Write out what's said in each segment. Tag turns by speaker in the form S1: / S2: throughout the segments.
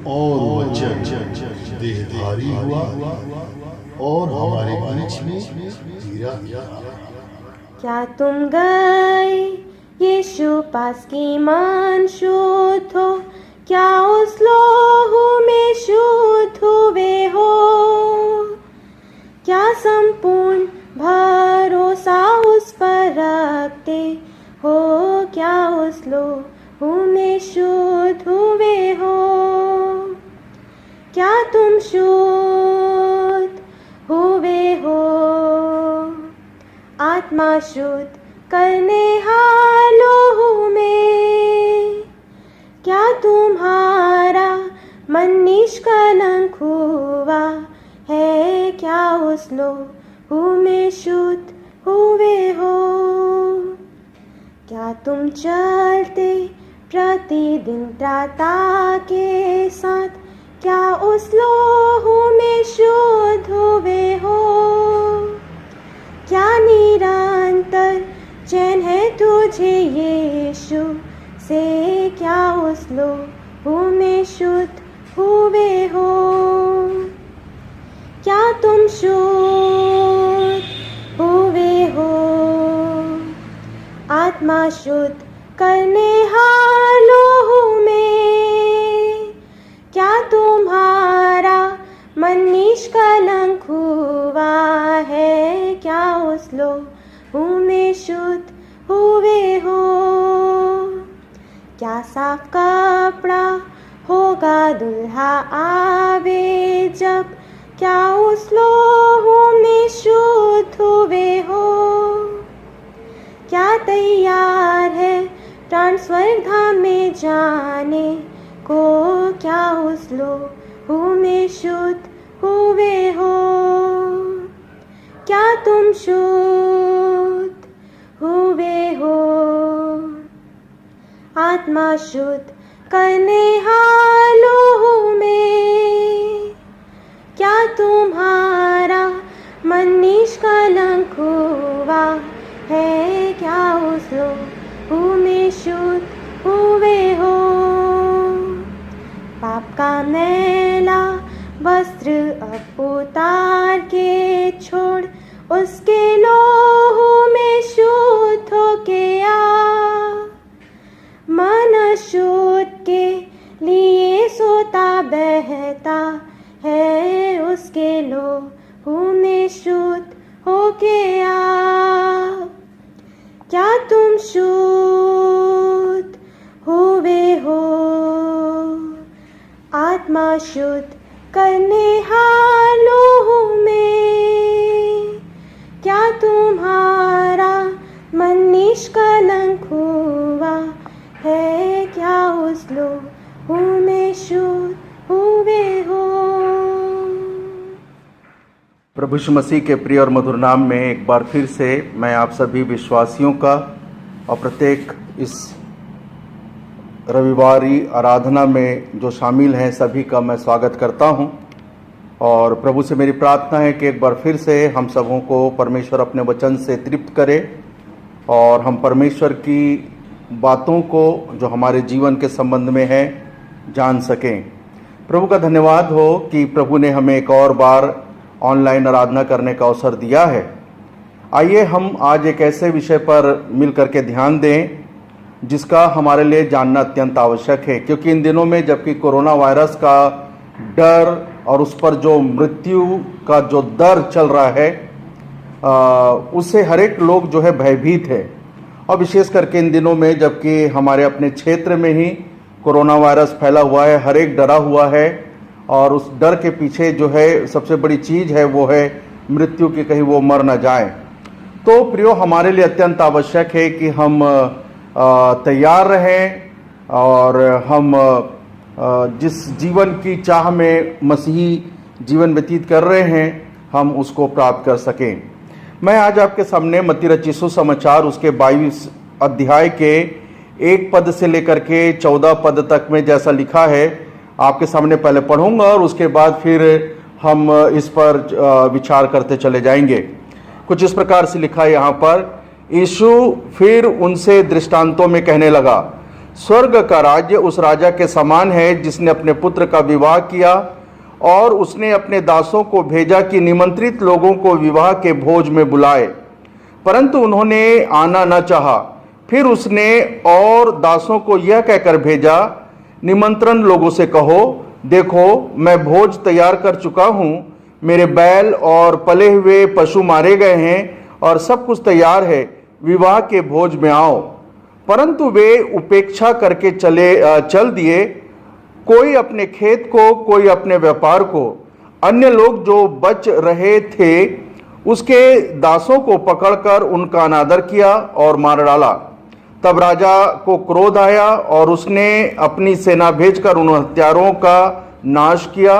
S1: और वचन देहधारी हुआ और हमारे बीच में जीरा किया।
S2: क्या तुम गए यीशु पास की मान शुद्ध हो? क्या उस लोहू में शुद्ध हुए हो? क्या संपूर्ण भरोसा उस पर रखते हो? क्या उस लोहू में शुद्ध हुए हो? क्या तुम शुद्ध हुए हो? आत्मा शुद्ध करने हालों में क्या तुम्हारा मन निष्कलंक हुआ है? क्या उस लोहू में शुद्ध हुए हो? क्या तुम चलते प्रतिदिन प्रार्थना के साथ? क्या उस लोहू में शुद्ध हुए हो? क्या निरंतर चैन है तुझे यीशु से? क्या उस लोहू में शुद्ध हुए हो? क्या तुम शुद्ध हुए हो? आत्मा शुद्ध करने हालों में क्या तुम्हारा मन निष्कलंक हुआ है? क्या उस लोहू में शुद्ध हुए हो? क्या साफ कपड़ा होगा दुल्हा आवे जब? क्या उस लोहू में शुद्ध हुए हो? क्या तैयार है प्राण स्वर्ग धाम में जाने को? क्या उस लोहू में शुद्ध हुए हो? क्या तुम शुद्ध हुए हो? आत्मा शुद्ध करने हालों में क्या तुम्हारा मन निष्कलंक हुआ है? क्या उस लोहू में शुद्ध हुए हो? पाप का मैला वस्त्र अब उतार के छोड़ उसके लोहू में शुद्ध होके आ। मन शुद्ध के लिए सोता बहता है, उसके लोहू में शुद्ध होके आ। क्या तुम शुद्ध हुए हो? आत्मा शुद्ध करने हालों में क्या तुम्हारा मन निष्कलंक हुआ है? क्या उस लोहू में शुद्ध हुए हो?
S3: प्रभु यीशु मसीह के प्रिय और मधुर नाम में एक बार फिर से मैं आप सभी विश्वासियों का और प्रत्येक इस रविवारी आराधना में जो शामिल हैं सभी का मैं स्वागत करता हूं। और प्रभु से मेरी प्रार्थना है कि एक बार फिर से हम सबों को परमेश्वर अपने वचन से तृप्त करे और हम परमेश्वर की बातों को जो हमारे जीवन के संबंध में है जान सकें। प्रभु का धन्यवाद हो कि प्रभु ने हमें एक और बार ऑनलाइन आराधना करने का अवसर दिया है। आइए हम आज एक ऐसे विषय पर मिल करके ध्यान दें जिसका हमारे लिए जानना अत्यंत आवश्यक है, क्योंकि इन दिनों में जबकि कोरोना वायरस का डर और उस पर जो मृत्यु का जो दर चल रहा है उससे हर एक लोग जो है भयभीत है। और विशेष करके इन दिनों में जबकि हमारे अपने क्षेत्र में ही कोरोना वायरस फैला हुआ है, हर एक डरा हुआ है और उस डर के पीछे जो है सबसे बड़ी चीज़ है वो है मृत्यु की, कहीं वो मर न जाए। तो प्रियो, हमारे लिए अत्यंत आवश्यक है कि हम तैयार रहें और हम जिस जीवन की चाह में मसीही जीवन व्यतीत कर रहे हैं हम उसको प्राप्त कर सकें। मैं आज आपके सामने मत्ती रचित सुसमाचार उसके 22 अध्याय के 1 पद से लेकर के 14 पद तक में जैसा लिखा है आपके सामने पहले पढ़ूंगा और उसके बाद फिर हम इस पर विचार करते चले जाएंगे। कुछ इस प्रकार से लिखा है यहाँ पर, यीशु फिर उनसे दृष्टांतों में कहने लगा, स्वर्ग का राज्य उस राजा के समान है जिसने अपने पुत्र का विवाह किया, और उसने अपने दासों को भेजा कि निमंत्रित लोगों को विवाह के भोज में बुलाए, परंतु उन्होंने आना न चाहा। फिर उसने और दासों को यह कहकर भेजा, निमंत्रण लोगों से कहो, देखो मैं भोज तैयार कर चुका हूँ, मेरे बैल और पले हुए पशु मारे गए हैं और सब कुछ तैयार है, विवाह के भोज में आओ। परंतु वे उपेक्षा करके चल दिए, कोई अपने खेत को, कोई अपने व्यापार को। अन्य लोग जो बच रहे थे उसके दासों को पकड़कर उनका अनादर किया और मार डाला। तब राजा को क्रोध आया और उसने अपनी सेना भेजकर उन हत्यारों का नाश किया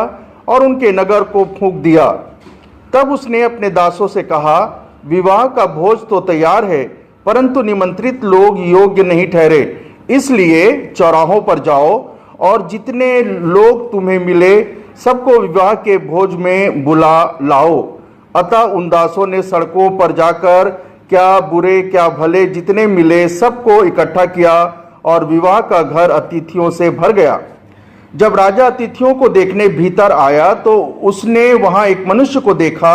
S3: और उनके नगर को फूंक दिया। तब उसने अपने दासों से कहा, विवाह का भोज तो तैयार है, परंतु निमंत्रित लोग योग्य नहीं ठहरे, इसलिए चौराहों पर जाओ और जितने लोग तुम्हें मिले सबको विवाह के भोज में बुला लाओ। अतः उन दासों ने सड़कों पर जाकर क्या बुरे क्या भले जितने मिले सबको इकट्ठा किया और विवाह का घर अतिथियों से भर गया। जब राजा अतिथियों को देखने भीतर आया तो उसने वहां एक मनुष्य को देखा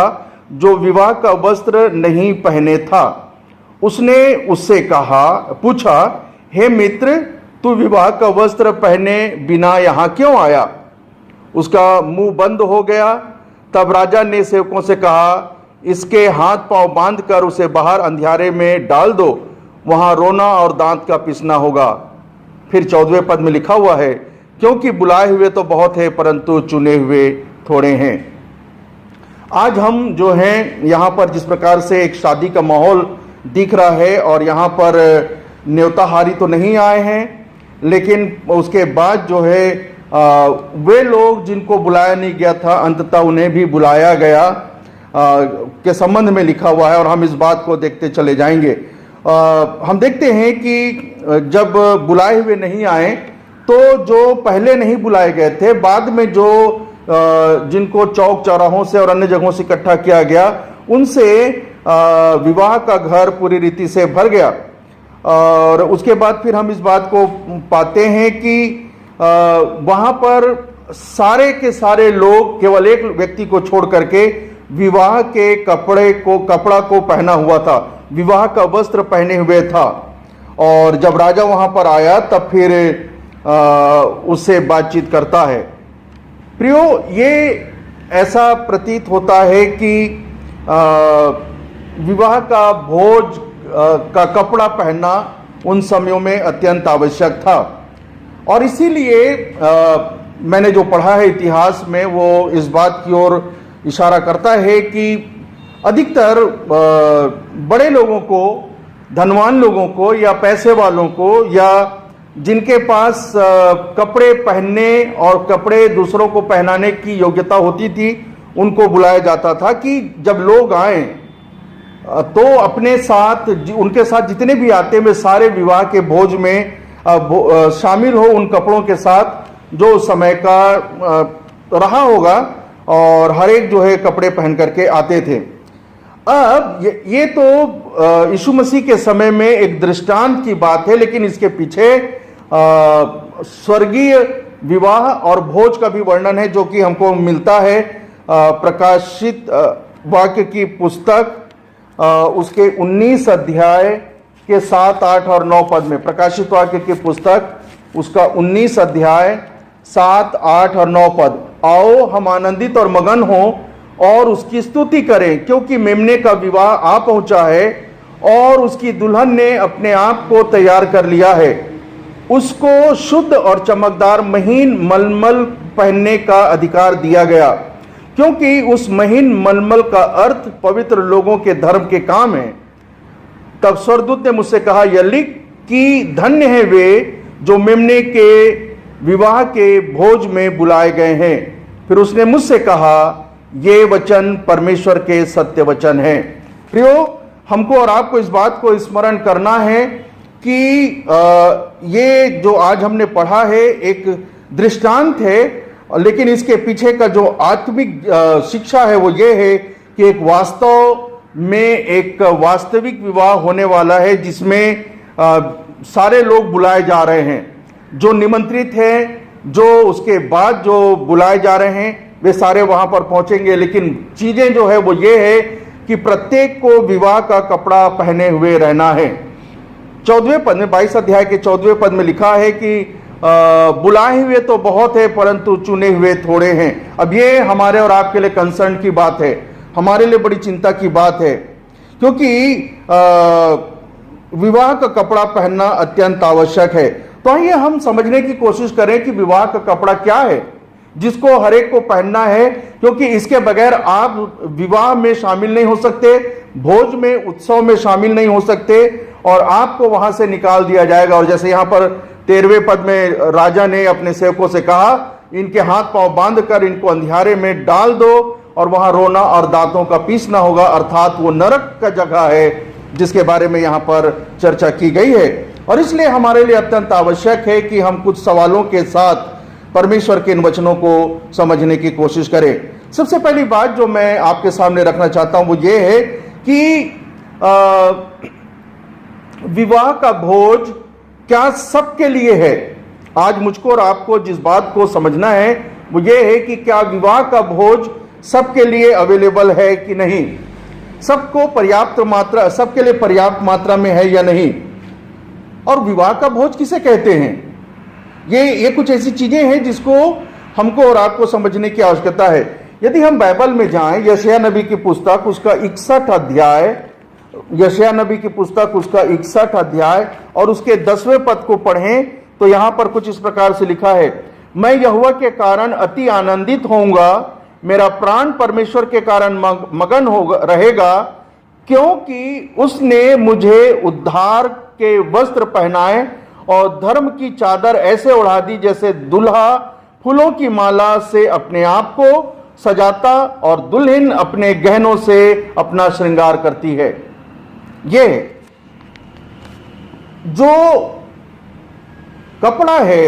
S3: जो विवाह का वस्त्र नहीं पहने था। उसने उससे पूछा, हे मित्र, तू विवाह का वस्त्र पहने बिना यहाँ क्यों आया? उसका मुंह बंद हो गया। तब राजा ने सेवकों से कहा, इसके हाथ पांव बांधकर उसे बाहर अंधियारे में डाल दो, वहां रोना और दांत का पिसना होगा। फिर 14वें पद में लिखा हुआ है, क्योंकि बुलाए हुए तो बहुत है परंतु चुने हुए थोड़े हैं। आज हम जो हैं यहाँ पर जिस प्रकार से एक शादी का माहौल दिख रहा है, और यहाँ पर न्योताहारी तो नहीं आए हैं, लेकिन उसके बाद जो है वे लोग जिनको बुलाया नहीं गया था अंततः उन्हें भी बुलाया गया के संबंध में लिखा हुआ है, और हम इस बात को देखते चले जाएंगे। हम देखते हैं कि जब बुलाए हुए नहीं आए तो जो पहले नहीं बुलाए गए थे, बाद में जो जिनको चौक चौराहों से और अन्य जगहों से इकट्ठा किया गया, उनसे विवाह का घर पूरी रीति से भर गया। और उसके बाद फिर हम इस बात को पाते हैं कि वहां पर सारे के सारे लोग केवल एक व्यक्ति को छोड़ करके विवाह के कपड़ा को पहना हुआ था, विवाह का वस्त्र पहने हुए था। और जब राजा वहां पर आया तब फिर उससे बातचीत करता है। प्रियो, ये ऐसा प्रतीत होता है कि विवाह का भोज का कपड़ा पहनना उन समयों में अत्यंत आवश्यक था, और इसीलिए मैंने जो पढ़ा है इतिहास में वो इस बात की ओर इशारा करता है कि अधिकतर बड़े लोगों को, धनवान लोगों को या पैसे वालों को या जिनके पास कपड़े पहनने और कपड़े दूसरों को पहनाने की योग्यता होती थी, उनको बुलाया जाता था कि जब लोग आए तो अपने साथ, उनके साथ जितने भी आते वे सारे विवाह के भोज में शामिल हो उन कपड़ों के साथ जो उस समय का रहा होगा, और हर एक जो है कपड़े पहन करके आते थे। अब ये तो यीशु मसीह के समय में एक दृष्टांत की बात है, लेकिन इसके पीछे स्वर्गीय विवाह और भोज का भी वर्णन है जो कि हमको मिलता है प्रकाशित वाक्य की पुस्तक उसके 19 अध्याय के 7, 8 और 9 पद में। प्रकाशित वाक्य की पुस्तक उसका 19 अध्याय 7, 8 और 9 पद। आओ हम आनंदित और मगन हों और उसकी स्तुति करें, क्योंकि मेमने का विवाह आ पहुंचा है और उसकी दुल्हन ने अपने आप को तैयार कर लिया है। उसको शुद्ध और चमकदार महीन मलमल पहनने का अधिकार दिया गया, क्योंकि उस महीन मलमल का अर्थ पवित्र लोगों के धर्म के काम है। तब स्वर्गदूत ने मुझसे कहा, यह लिख कि धन्य है वे जो मेमने के विवाह के भोज में बुलाए गए हैं। फिर उसने मुझसे कहा, ये वचन परमेश्वर के सत्य वचन हैं। प्रियो, हमको और आपको इस बात को स्मरण करना है कि ये जो आज हमने पढ़ा है एक दृष्टांत है, लेकिन इसके पीछे का जो आत्मिक शिक्षा है वो ये है कि एक वास्तव में एक वास्तविक विवाह होने वाला है जिसमें सारे लोग बुलाए जा रहे हैं। जो निमंत्रित हैं, जो उसके बाद जो बुलाए जा रहे हैं, वे सारे वहां पर पहुंचेंगे। लेकिन चीजें जो है वो ये है कि प्रत्येक को विवाह का कपड़ा पहने हुए रहना है। 14वें पद में, 22 अध्याय के 14वें पद में लिखा है कि बुलाए हुए तो बहुत है परंतु चुने हुए थोड़े हैं। अब ये हमारे और आपके लिए कंसर्न की बात है, हमारे लिए बड़ी चिंता की बात है, क्योंकि विवाह का कपड़ा पहनना अत्यंत आवश्यक है। तो आइए हम समझने की कोशिश करें कि विवाह का कपड़ा क्या है जिसको हर एक को पहनना है, क्योंकि इसके बगैर आप विवाह में शामिल नहीं हो सकते, भोज में, उत्सव में शामिल नहीं हो सकते और आपको वहां से निकाल दिया जाएगा। और जैसे यहां पर 13वें पद में राजा ने अपने सेवकों से कहा, इनके हाथ पांव बांधकर इनको अंधियारे में डाल दो और वहां रोना और दांतों का पीसना होगा, अर्थात वो नरक का जगह है जिसके बारे में यहां पर चर्चा की गई है। और इसलिए हमारे लिए अत्यंत आवश्यक है कि हम कुछ सवालों के साथ परमेश्वर के इन वचनों को समझने की कोशिश करें। सबसे पहली बात जो मैं आपके सामने रखना चाहता हूं वो ये है कि विवाह का भोज क्या सबके लिए है। आज मुझको और आपको जिस बात को समझना है वो ये है कि क्या विवाह का भोज सबके लिए अवेलेबल है कि नहीं, सबको पर्याप्त मात्रा, सबके लिए पर्याप्त मात्रा में है या नहीं, और विवाह का भोज किसे कहते हैं। ये कुछ ऐसी चीजें हैं जिसको हमको और आपको समझने की आवश्यकता है। यदि हम बाइबल में जाएं, यशायाह नबी की पुस्तक उसका 61 अध्याय, यशायाह नबी की पुस्तक उसका 61 अध्याय और उसके 10वें पद को पढ़ें तो यहां पर कुछ इस प्रकार से लिखा है, मैं यहोवा के कारण अति आनंदित होऊंगा, मेरा प्राण परमेश्वर के कारण मगन रहेगा, क्योंकि उसने मुझे उद्धार के वस्त्र पहनाए और धर्म की चादर ऐसे उड़ा दी जैसे दुल्हा फूलों की माला से अपने आप को सजाता और दुल्हन अपने गहनों से अपना श्रृंगार करती है। ये जो कपड़ा है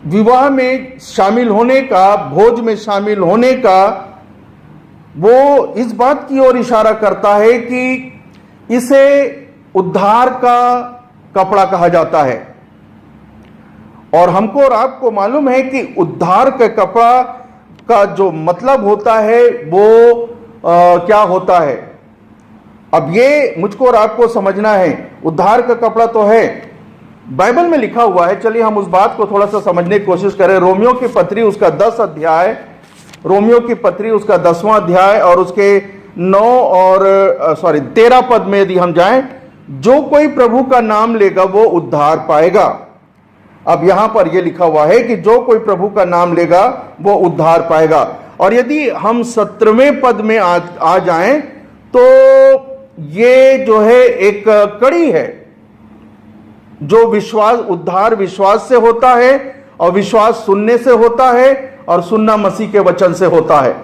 S3: विवाह में शामिल होने का, भोज में शामिल होने का, वो इस बात की ओर इशारा करता है कि इसे उद्धार का कपड़ा कहा जाता है। और हमको और आपको मालूम है कि उद्धार के कपड़ा का जो मतलब होता है वो क्या होता है। अब ये मुझको और आपको समझना है। उद्धार का कपड़ा तो है, बाइबल में लिखा हुआ है। चलिए हम उस बात को थोड़ा सा समझने की कोशिश करें। रोमियो की पत्री उसका 10 अध्याय, रोमियो की पत्री उसका 10वां अध्याय और उसके 13 पद में यदि हम जाएं, जो कोई प्रभु का नाम लेगा वो उद्धार पाएगा। अब यहां पर यह लिखा हुआ है कि जो कोई प्रभु का नाम लेगा वो उद्धार पाएगा। और यदि हम 17वें पद में आ जाएं तो ये जो है एक कड़ी है, जो विश्वास, उद्धार विश्वास से होता है और विश्वास सुनने से होता है और सुनना मसीह के वचन से होता है।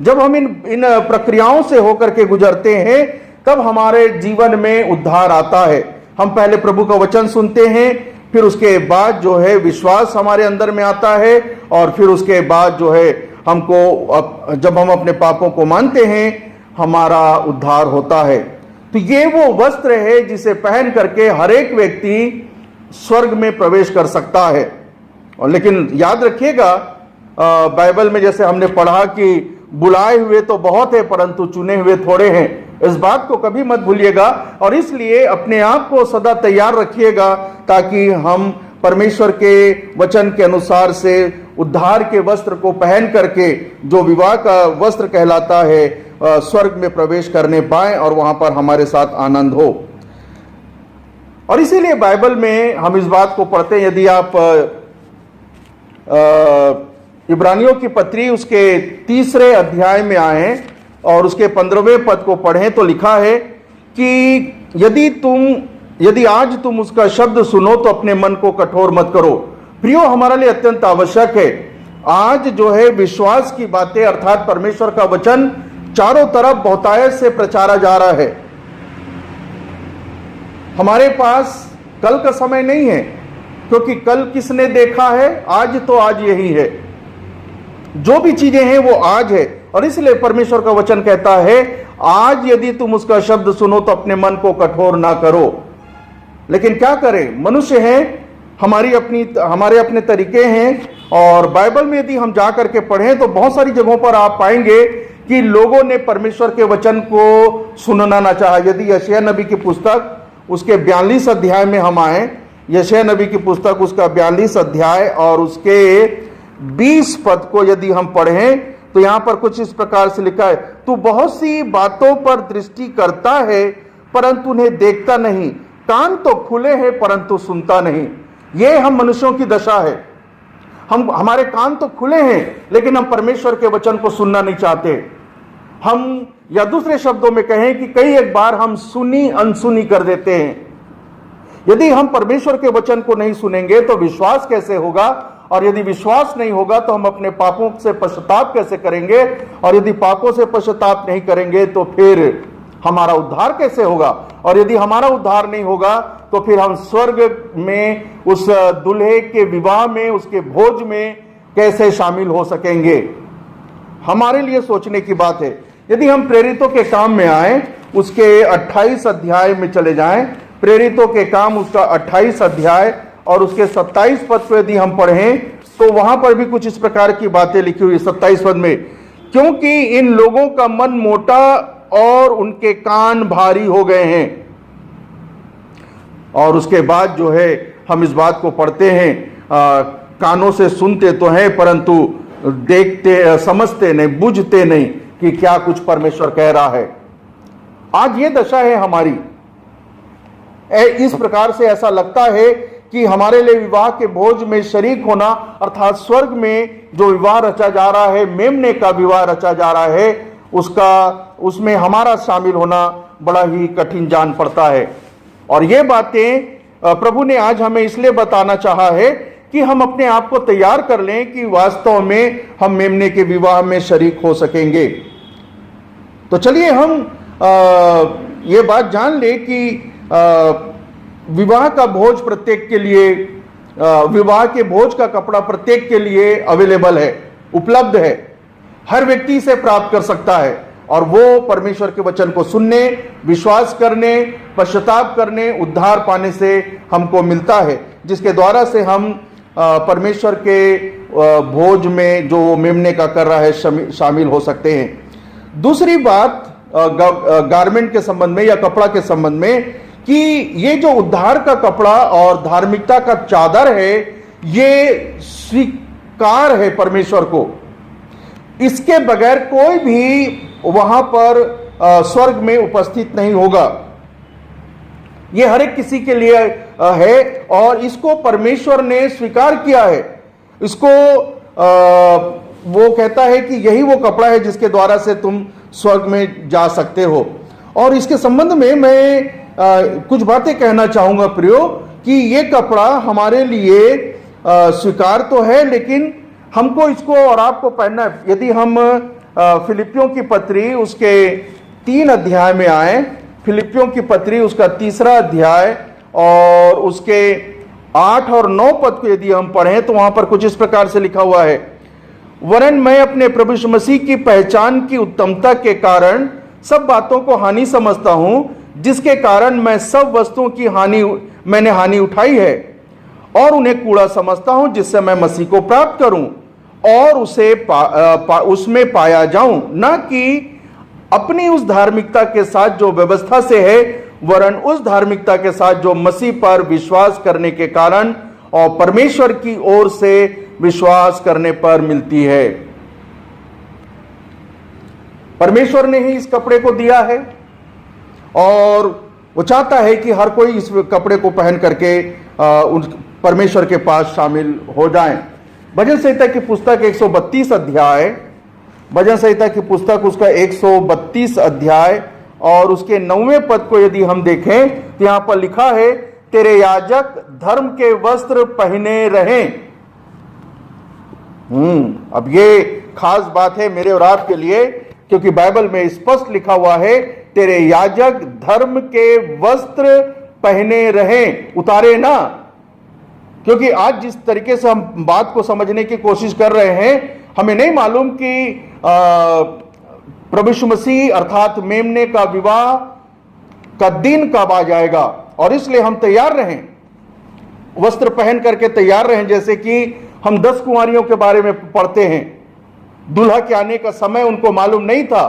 S3: जब हम इन प्रक्रियाओं से होकर के गुजरते हैं तब हमारे जीवन में उद्धार आता है। हम पहले प्रभु का वचन सुनते हैं, फिर उसके बाद जो है विश्वास हमारे अंदर में आता है और फिर उसके बाद जो है हमको, जब हम अपने पापों को मानते हैं, हमारा उद्धार होता है। तो ये वो वस्त्र है जिसे पहन करके हर एक व्यक्ति स्वर्ग में प्रवेश कर सकता है। और लेकिन याद रखिएगा, बाइबल में जैसे हमने पढ़ा कि बुलाए हुए तो बहुत है परंतु चुने हुए थोड़े हैं, इस बात को कभी मत भूलिएगा। और इसलिए अपने आप को सदा तैयार रखिएगा ताकि हम परमेश्वर के वचन के अनुसार से उद्धार के वस्त्र को पहन करके, जो विवाह का वस्त्र कहलाता है, स्वर्ग में प्रवेश करने पाए और वहां पर हमारे साथ आनंद हो। और इसीलिए बाइबल में हम इस बात को पढ़ते हैं। यदि आप इब्रानियों की पत्री उसके 3 अध्याय में आए और उसके 15वें पद को पढ़ें तो लिखा है कि यदि आज तुम उसका शब्द सुनो तो अपने मन को कठोर मत करो। प्रियो, हमारे लिए अत्यंत आवश्यक है आज जो है विश्वास की बातें, अर्थात परमेश्वर का वचन चारों तरफ बहुतायत से प्रचारा जा रहा है। हमारे पास कल का समय नहीं है, क्योंकि कल किसने देखा है, आज तो आज यही है। जो भी चीजें हैं वो आज है। और इसलिए परमेश्वर का वचन कहता है, आज यदि तुम उसका शब्द सुनो तो अपने मन को कठोर ना करो। लेकिन क्या करें, मनुष्य हैं, हमारे अपने तरीके हैं। और बाइबल में यदि हम जा करके पढ़ें तो बहुत सारी जगहों पर आप पाएंगे कि लोगों ने परमेश्वर के वचन को सुनना ना चाहा। यदि यशायाह नबी की पुस्तक उसके 42 अध्याय में हम आए, यशायाह नबी की पुस्तक उसका 42 अध्याय और उसके 20 पद को यदि हम पढ़ें तो यहां पर कुछ इस प्रकार से लिखा है, तू बहुत सी बातों पर दृष्टि करता है परंतु उन्हें देखता नहीं, कान तो खुले हैं परंतु सुनता नहीं। ये हम मनुष्यों की दशा है। हमारे कान तो खुले हैं लेकिन हम परमेश्वर के वचन को सुनना नहीं चाहते। हम, या दूसरे शब्दों में कहें कि कई एक बार हम सुनी अनसुनी कर देते हैं। यदि हम परमेश्वर के वचन को नहीं सुनेंगे तो विश्वास कैसे होगा, और यदि विश्वास नहीं होगा तो हम अपने पापों से पश्चाताप कैसे करेंगे, और यदि पापों से पश्चाताप नहीं करेंगे तो फिर हमारा उद्धार कैसे होगा, और यदि हमारा उद्धार नहीं होगा तो फिर हम स्वर्ग में उस दूल्हे के विवाह में, उसके भोज में कैसे शामिल हो सकेंगे। हमारे लिए सोचने की बात है। यदि हम प्रेरितों के काम में आए, उसके 28 अध्याय में चले जाएं, प्रेरितों के काम उसका 28 अध्याय और उसके 27 पद को यदि हम पढ़ें तो वहां पर भी कुछ इस प्रकार की बातें लिखी हुई। 27 पद में, क्योंकि इन लोगों का मन मोटा और उनके कान भारी हो गए हैं। और उसके बाद जो है हम इस बात को पढ़ते हैं, कानों से सुनते तो हैं परंतु देखते, समझते नहीं, बुझते नहीं कि क्या कुछ परमेश्वर कह रहा है। आज ये दशा है हमारी। इस प्रकार से ऐसा लगता है कि हमारे लिए विवाह के भोज में शरीक होना, अर्थात स्वर्ग में जो विवाह रचा जा रहा है, मेमने का विवाह रचा जा रहा है, उसमें हमारा शामिल होना बड़ा ही कठिन जान पड़ता है। और ये बातें प्रभु ने आज हमें इसलिए बताना चाहा है कि हम अपने आप को तैयार कर लें कि वास्तव में हम मेमने के विवाह में शरीक हो सकेंगे। तो चलिए हम ये बात जान ले कि विवाह का भोज प्रत्येक के लिए, विवाह के भोज का कपड़ा प्रत्येक के लिए अवेलेबल है, उपलब्ध है, हर व्यक्ति इसे प्राप्त कर सकता है। और वो परमेश्वर के वचन को सुनने, विश्वास करने, पश्चाताप करने, उद्धार पाने से हमको मिलता है, जिसके द्वारा से हम परमेश्वर के भोज में जो मेमने का कर रहा है शामिल हो सकते हैं। दूसरी बात गारमेंट के संबंध में या कपड़ा के संबंध में, कि ये जो उद्धार का कपड़ा और धार्मिकता का चादर है, ये स्वीकार है परमेश्वर को। इसके बगैर कोई भी वहां पर स्वर्ग में उपस्थित नहीं होगा। ये हर एक किसी के लिए है और इसको परमेश्वर ने स्वीकार किया है। इसको वो कहता है कि यही वो कपड़ा है जिसके द्वारा से तुम स्वर्ग में जा सकते हो। और इसके संबंध में मैं कुछ बातें कहना चाहूंगा प्रियो, कि ये कपड़ा हमारे लिए स्वीकार तो है, लेकिन हमको इसको और आपको पहनना है। यदि हम फिलिपियों की पत्री उसके 3 अध्याय में आए, फिलिपियों की पत्री उसका 3रा अध्याय और उसके 8 और 9 पद को यदि हम पढ़ें तो वहां पर कुछ इस प्रकार से लिखा हुआ है, वरन मैं अपने प्रभु यीशु मसीह की पहचान की उत्तमता के कारण सब बातों को हानि समझता हूं, जिसके कारण मैं सब वस्तुओं की मैंने हानि उठाई है और उन्हें कूड़ा समझता हूं, जिससे मैं मसीह को प्राप्त करूं और उसे उसमें पाया जाऊं, न कि अपनी उस धार्मिकता के साथ जो व्यवस्था से है, वरन उस धार्मिकता के साथ जो मसीह पर विश्वास करने के कारण और परमेश्वर की ओर से विश्वास करने पर मिलती है। परमेश्वर ने ही इस कपड़े को दिया है और वो चाहता है कि हर कोई इस कपड़े को पहन करके परमेश्वर के पास शामिल हो जाएं। भजन संहिता की पुस्तक 132 अध्याय, भजन संहिता की पुस्तक उसका 132 अध्याय और उसके 9वें पद को यदि हम देखें तो यहां पर लिखा है, तेरे याजक धर्म के वस्त्र पहने रहें। अब ये खास बात है मेरे और आपके लिए, क्योंकि बाइबल में स्पष्ट लिखा हुआ है, तेरे याजक धर्म के वस्त्र पहने रहें, उतारे ना। क्योंकि आज जिस तरीके से हम बात को समझने की कोशिश कर रहे हैं, हमें नहीं मालूम कि प्रभु यीशु मसीह अर्थात मेमने का विवाह का दिन कब आ जाएगा और इसलिए हम तैयार रहें, वस्त्र पहन करके तैयार रहें। जैसे कि हम 10 कुंवारियों के बारे में पढ़ते हैं, दूल्हा के आने का समय उनको मालूम नहीं था।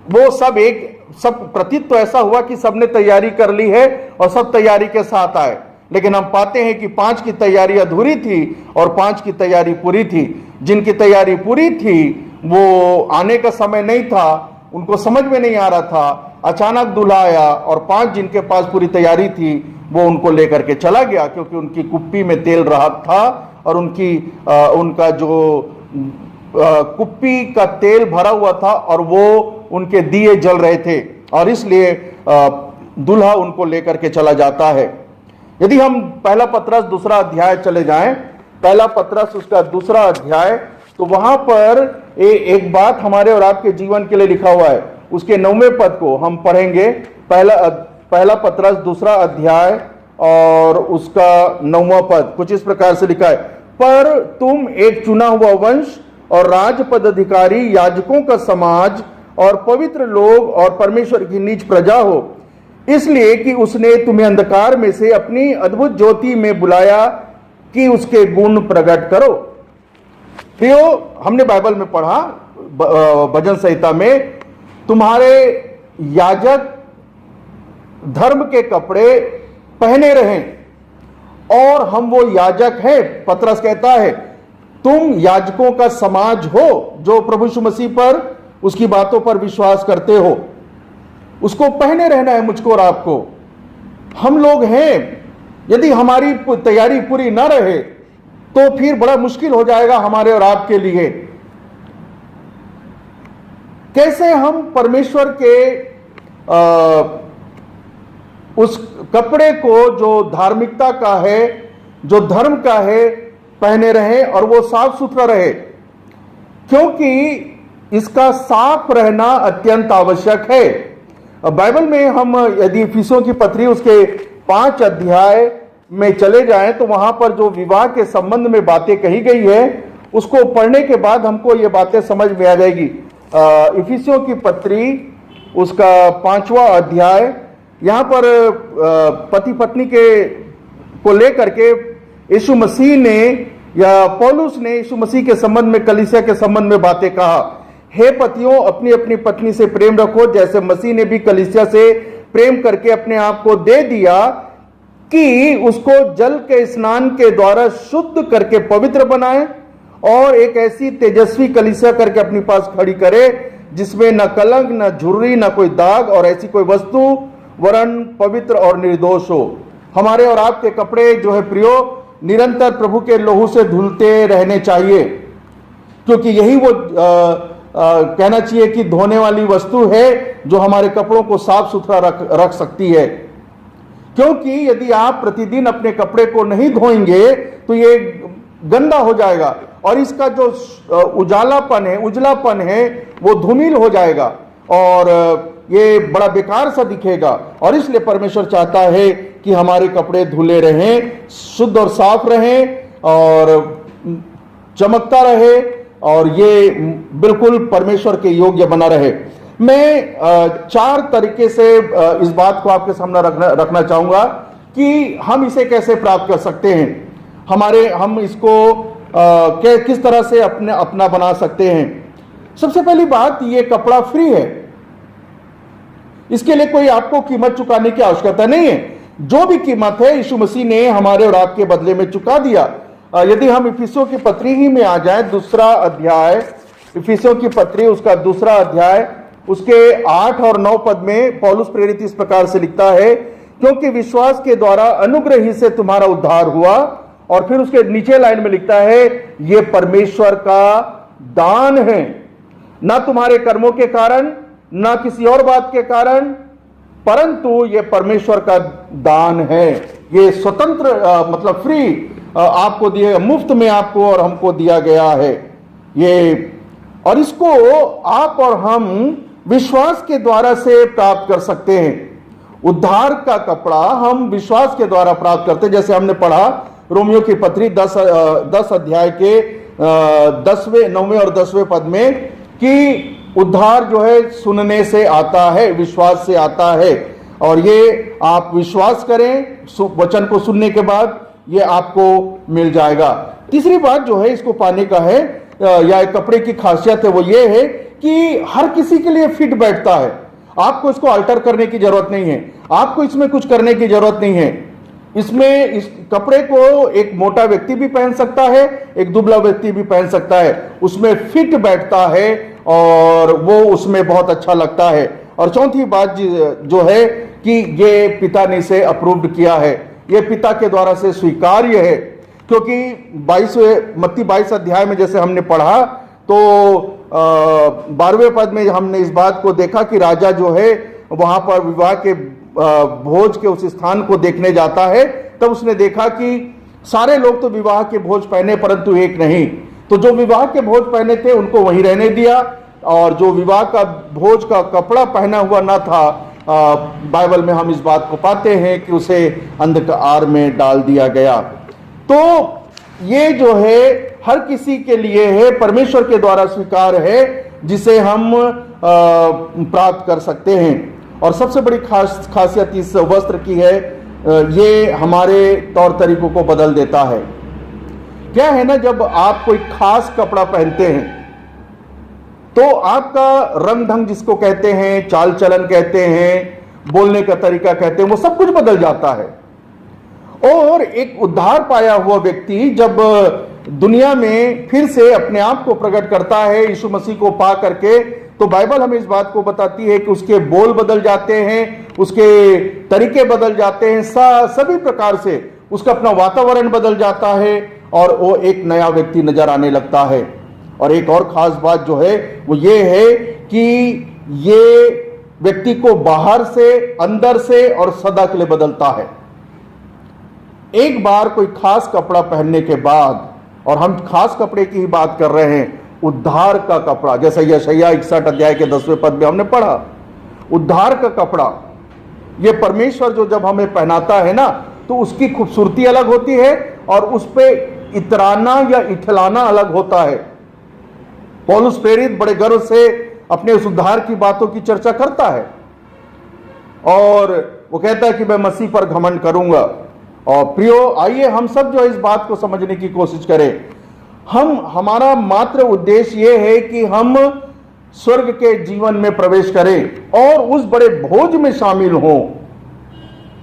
S3: वो सब प्रतीत तो ऐसा हुआ कि सबने तैयारी कर ली है और सब तैयारी के साथ आए, लेकिन हम पाते हैं कि 5 की तैयारी अधूरी थी और 5 की तैयारी पूरी थी। जिनकी तैयारी पूरी थी वो आने का समय नहीं था, उनको समझ में नहीं आ रहा था, अचानक दूल्हा आया और 5 जिनके पास पूरी तैयारी थी वो उनको लेकर के चला गया, क्योंकि उनकी कुप्पी में तेल रहा था और उनका जो कुप्पी का तेल भरा हुआ था और वो उनके दिए जल रहे थे, और इसलिए दूल्हा उनको लेकर के चला जाता है। यदि हम पहला पत्रस 2 अध्याय चले जाएं, पहला पत्रस उसका 2 अध्याय, तो वहां पर एक बात हमारे और आपके जीवन के लिए लिखा हुआ है। उसके 9वें पद को हम पढ़ेंगे। पहला पत्रस 2 अध्याय और उसका 9वां पद कुछ इस प्रकार से लिखा है, पर तुम एक चुना हुआ वंश और राजपद अधिकारी, याजकों का समाज और पवित्र लोग और परमेश्वर की निज प्रजा हो, इसलिए कि उसने तुम्हें अंधकार में से अपनी अद्भुत ज्योति में बुलाया कि उसके गुण प्रकट करो। प्रियो, हमने बाइबल में पढ़ा, भजन संहिता में, तुम्हारे याजक धर्म के कपड़े पहने रहें और हम वो याजक हैं। पतरस कहता है तुम याजकों का समाज हो जो प्रभु यीशु मसीह पर, उसकी बातों पर विश्वास करते हो। उसको पहने रहना है मुझको और आपको। हम लोग हैं, यदि हमारी तैयारी पूरी ना रहे तो फिर बड़ा मुश्किल हो जाएगा हमारे और आपके लिए। कैसे हम परमेश्वर के उस कपड़े को जो धार्मिकता का है, जो धर्म का है, पहने रहे और वो साफ सुथरा रहे, क्योंकि इसका साफ रहना अत्यंत आवश्यक है। बाइबल में हम यदि इफिसियों की पत्री उसके 5 अध्याय में चले जाएं तो वहां पर जो विवाह के संबंध में बातें कही गई है, उसको पढ़ने के बाद हमको ये बातें समझ में आ जाएगी। इफिसियों की पत्री उसका 5वां अध्याय, यहां पर पति पत्नी को लेकर के यीशु मसीह ने या पौलुस ने यीशु मसीह के संबंध में, कलीसिया के संबंध में बातें कहा। हे पतियों, अपनी अपनी पत्नी से प्रेम रखो जैसे मसीह ने भी कलीसिया से प्रेम करके अपने आप को दे दिया कि उसको जल के स्नान के द्वारा शुद्ध करके पवित्र बनाए और एक ऐसी तेजस्वी कलीसिया करके अपने पास खड़ी करे जिसमें न कलंक, न झुर्री, न कोई दाग और ऐसी कोई वस्तु, वरन पवित्र और निर्दोष हो। हमारे और आपके कपड़े जो है प्रियो, निरंतर प्रभु के लहू से धुलते रहने चाहिए, क्योंकि यही वो कहना चाहिए कि धोने वाली वस्तु है जो हमारे कपड़ों को साफ सुथरा रख सकती है। क्योंकि यदि आप प्रतिदिन अपने कपड़े को नहीं धोएंगे तो ये गंदा हो जाएगा और इसका जो उजलापन है वो धूमिल हो जाएगा और ये बड़ा बेकार सा दिखेगा। और इसलिए परमेश्वर चाहता है कि हमारे कपड़े धुले रहें, शुद्ध और साफ रहें और चमकता रहे और ये बिल्कुल परमेश्वर के योग्य बना रहे। मैं 4 तरीके से इस बात को आपके सामने रखना चाहूंगा कि हम इसे कैसे प्राप्त कर सकते हैं, हम इसको किस तरह से अपना बना सकते हैं। सबसे पहली बात, ये कपड़ा फ्री है, इसके लिए कोई आपको कीमत चुकाने की आवश्यकता नहीं है। जो भी कीमत है यीशु मसीह ने हमारे और आपके बदले में चुका दिया। यदि हम इफिसियों की पत्री ही में आ जाएं, 2 अध्याय, इफिसियों की पत्री उसका 2 अध्याय उसके 8 और 9 पद में पौलुस प्रेरित इस प्रकार से लिखता है, क्योंकि विश्वास के द्वारा अनुग्रह ही से तुम्हारा उद्धार हुआ। और फिर उसके नीचे लाइन में लिखता है, ये परमेश्वर का दान है, ना तुम्हारे कर्मों के कारण, ना किसी और बात के कारण, परंतु ये परमेश्वर का दान है। ये स्वतंत्र मतलब फ्री आपको दिया, मुफ्त में आपको और हमको दिया गया है ये, और इसको आप और हम विश्वास के द्वारा से प्राप्त कर सकते हैं। उद्धार का कपड़ा हम विश्वास के द्वारा प्राप्त करते हैं। जैसे हमने पढ़ा रोमियो की पत्री 10 अध्याय के 10वें, 9वें और 10वें पद में कि उद्धार जो है सुनने से आता है, विश्वास से आता है। और ये आप विश्वास करें, वचन को सुनने के बाद ये आपको मिल जाएगा। तीसरी बात जो है इसको पाने का है या कपड़े की खासियत है वो ये है कि हर किसी के लिए फिट बैठता है। आपको इसको अल्टर करने की जरूरत नहीं है, आपको इसमें कुछ करने की जरूरत नहीं है। इसमें इस कपड़े को एक मोटा व्यक्ति भी पहन सकता है, एक दुबला व्यक्ति भी पहन सकता है, उसमें फिट बैठता है और वो उसमें बहुत अच्छा लगता है। और चौथी बात जो है कि ये पिता ने इसे अप्रूव्ड किया है, ये पिता के द्वारा से स्वीकार्य है, क्योंकि 22 अध्याय में जैसे हमने पढ़ा तो 12वें पद में हमने इस बात को देखा कि राजा जो है वहां पर विवाह के भोज के उस स्थान को देखने जाता है। तब उसने देखा कि सारे लोग तो विवाह के भोज पहने परंतु एक नहीं, तो जो विवाह के भोज पहने थे उनको वहीं रहने दिया, और जो विवाह का भोज का कपड़ा पहना हुआ ना था, बाइबल में हम इस बात को पाते हैं कि उसे अंधकार में डाल दिया गया। तो ये जो है हर किसी के लिए है, परमेश्वर के द्वारा स्वीकार है, जिसे हम प्राप्त कर सकते हैं। और सबसे बड़ी खासियत इस वस्त्र की है, ये हमारे तौर तरीकों को बदल देता है। क्या है ना, जब आप कोई खास कपड़ा पहनते हैं तो आपका रंग ढंग जिसको कहते हैं, चाल चलन कहते हैं, बोलने का तरीका कहते हैं, वो सब कुछ बदल जाता है। और एक उद्धार पाया हुआ व्यक्ति जब दुनिया में फिर से अपने आप को प्रकट करता है यीशु मसीह को पा करके, तो बाइबल हमें इस बात को बताती है कि उसके बोल बदल जाते हैं, उसके तरीके बदल जाते हैं, सभी प्रकार से उसका अपना वातावरण बदल जाता है और वो एक नया व्यक्ति नजर आने लगता है। और एक और खास बात जो है वो ये है कि ये व्यक्ति को बाहर से, अंदर से और सदा के लिए बदलता है। एक बार कोई खास कपड़ा पहनने के बाद, और हम खास कपड़े की ही बात कर रहे हैं, उद्धार का कपड़ा, जैसे यशायाह 61 अध्याय के 10वें पद में हमने पढ़ा, उद्धार का कपड़ा, ये परमेश्वर जो जब हमें पहनाता है ना, तो उसकी खूबसूरती अलग होती है और उस पे इतराना या इठलाना अलग होता है। पौलुस प्रेरित बड़े गर्व से अपने उस उद्धार की बातों की चर्चा करता है और वो कहता है कि मैं मसीह पर घमंड करूंगा। और प्रियो, आइए हम सब जो इस बात को समझने की कोशिश करें। हमारा मात्र उद्देश्य ये है कि हम स्वर्ग के जीवन में प्रवेश करें और उस बड़े भोज में शामिल हों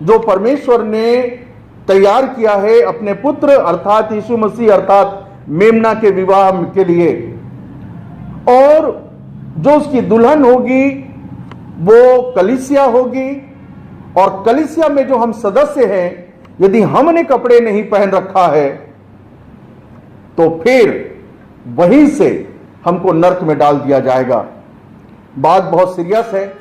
S3: जो परमेश्वर ने तैयार किया है अपने पुत्र अर्थात यीशु मसीह अर्थात मेमना के विवाह के लिए। और जो उसकी दुल्हन होगी वो कलीसिया होगी, और कलीसिया में जो हम सदस्य हैं, यदि हमने कपड़े नहीं पहन रखा है तो फिर वहीं से हमको नरक में डाल दिया जाएगा। बात बहुत सीरियस है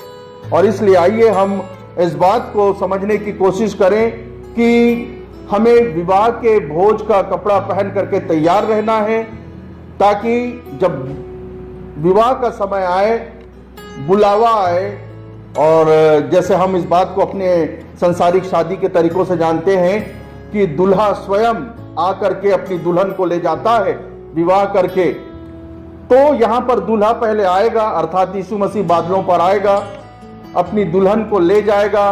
S3: और इसलिए आइए हम इस बात को समझने की कोशिश करें कि हमें विवाह के भोज का कपड़ा पहन करके तैयार रहना है, ताकि जब विवाह का समय आए, बुलावा आए, और जैसे हम इस बात को अपने संसारिक शादी के तरीकों से जानते हैं कि दुल्हा स्वयं आकर के अपनी दुल्हन को ले जाता है विवाह करके, तो यहां पर दूल्हा पहले आएगा अर्थात यीशु मसीह बादलों पर आएगा, अपनी दुल्हन को ले जाएगा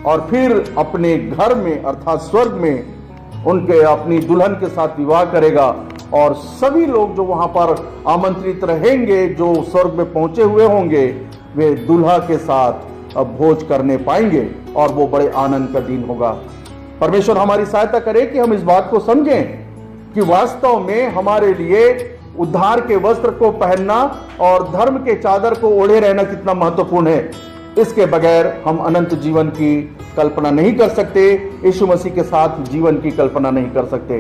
S3: और फिर अपने घर में अर्थात स्वर्ग में उनके अपनी दुल्हन के साथ विवाह करेगा। और सभी लोग जो वहां पर आमंत्रित रहेंगे, जो स्वर्ग में पहुंचे हुए होंगे, वे दुल्हा के साथ अब भोज करने पाएंगे और वो बड़े आनंद का दिन होगा। परमेश्वर हमारी सहायता करे कि हम इस बात को समझें कि वास्तव में हमारे लिए उद्धार के वस्त्र को पहनना और धर्म के चादर को ओढ़े रहना कितना महत्वपूर्ण है। इसके बगैर हम अनंत जीवन की कल्पना नहीं कर सकते, यीशु मसीह के साथ जीवन की कल्पना नहीं कर सकते।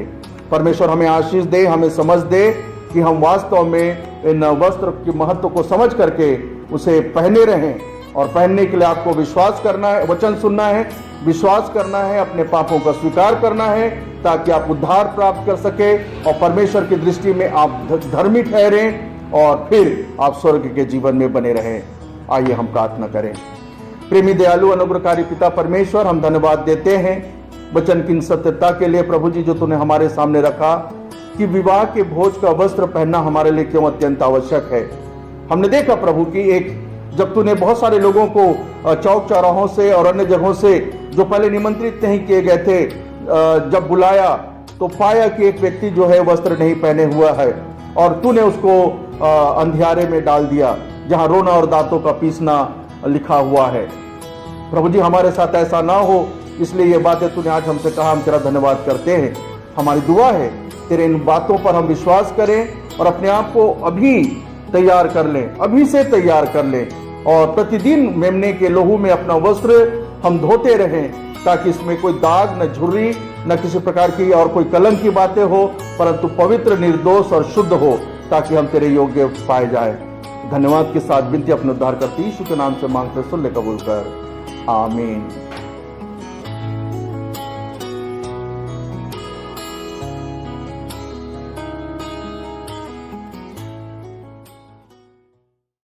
S3: परमेश्वर हमें आशीष दे, हमें समझ दे कि हम वास्तव में इन वस्त्र के महत्व को समझ करके उसे पहने रहें। और पहनने के लिए आपको विश्वास करना है, वचन सुनना है, विश्वास करना है, अपने पापों का स्वीकार करना है, ताकि आप उद्धार प्राप्त कर सके और परमेश्वर की दृष्टि में आप धर्मी ठहरें और फिर आप स्वर्ग के जीवन में बने रहें। आइए हम प्रार्थना करें। प्रेमी दयालु अनुग्रहकारी पिता परमेश्वर, हम धन्यवाद देते हैं वचन की सत्यता के लिए प्रभु जी, जो तूने हमारे सामने रखा कि विवाह के भोज का वस्त्र पहनना हमारे लिए क्यों अत्यंत आवश्यक है। हमने देखा प्रभु की एक जब तूने बहुत सारे लोगों को चौक चौराहों से और अन्य जगहों से जो पहले निमंत्रित नहीं किए गए थे जब बुलाया तो पाया कि एक व्यक्ति जो है वस्त्र नहीं पहने हुआ है और तूने उसको अंधियारे में डाल दिया जहां रोना और दांतों का पीसना लिखा हुआ है। प्रभु जी हमारे साथ ऐसा ना हो, इसलिए ये बातें तूने आज हमसे कहा, हम तेरा धन्यवाद करते हैं। हमारी दुआ है तेरे इन बातों पर हम विश्वास करें और अपने आप को अभी तैयार कर लें, अभी से तैयार कर लें और प्रतिदिन मेमने के लहू में अपना वस्त्र हम धोते रहें ताकि इसमें कोई दाग न झुर्री न किसी प्रकार की और कोई कलंक की बातें हो, परंतु पवित्र, निर्दोष और शुद्ध हो ताकि हम तेरे योग्य पाए जाए। धन्यवाद के साथ विनती अपने उद्धार करती यीशु के नाम से मांगते सुन ले, कबूल कर, आमीन।